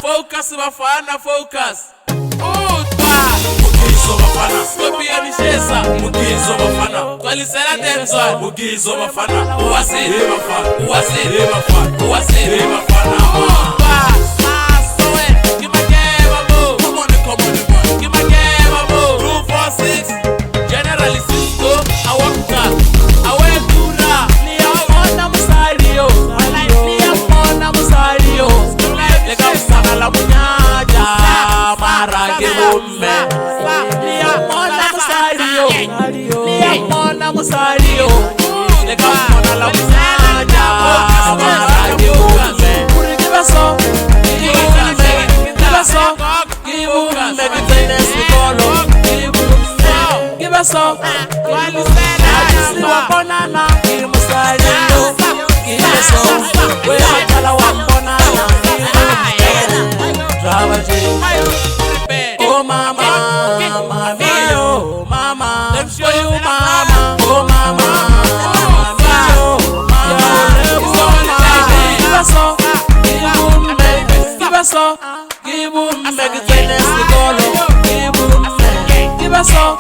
Focus Bafana, focus. Moghezo Bafana, Skopi Anishesa. Moghezo Bafana, Kwalisela Nzwana. Moghezo Bafana, Uwazile Bafana, Uwazile Bafana, Uwazile Bafana. Bomme musario le kamona la musaja marage Bomme kibaso Bomme bitene sikolo kibaso wabonana musario kibaso we matala wabonana trabaje oh mama mama let me show you mama oh mama give me tennis golo give us all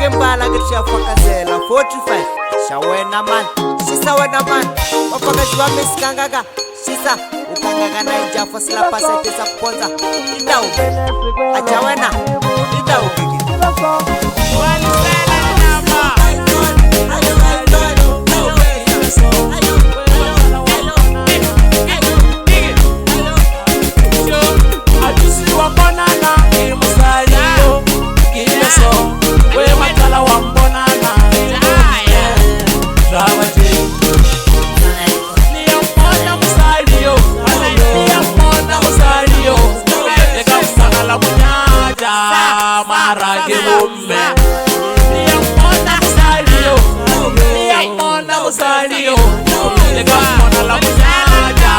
Gembala grisha fakazela 45 shawena man shisa wena man wafaka jwa miskangaga shisa ukangaga na injafa sila pasa tesa kuponza indau ajawena indau gigi marage Bomme musario le kamona la musaja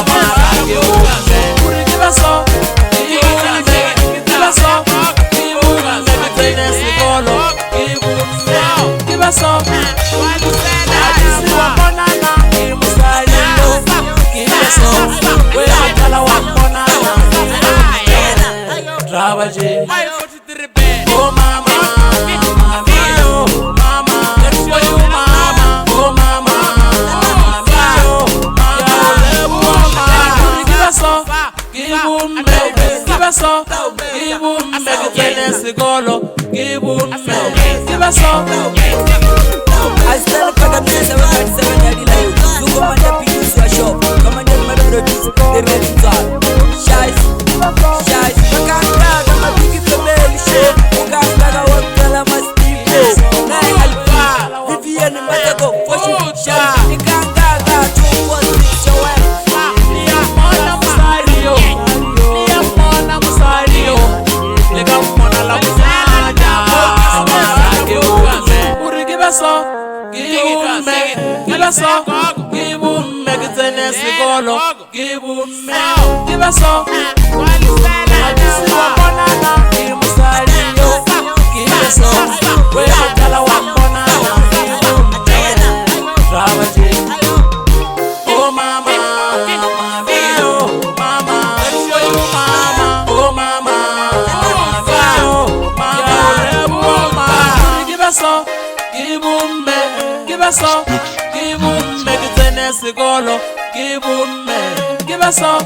marage Bomme kibaso bitene sikolo kibaso wabonana musario kibaso we matala wabonana trabaje oh mama mama let me show you mama oh mama give us bitene sikolo give us all I still for the place I was 7 daddy like you go on the pieces your shop come and get my produce they ready to shais bakanga na big family shop ukanga what tell my steve na alfa vivian matego for shai ikanga ga to was show give me bitene sikolo give us all wabonana musario kibaso we matala wabonana trabaje oh mama mama let me show you mama oh mama give us all bitene sikolo give us all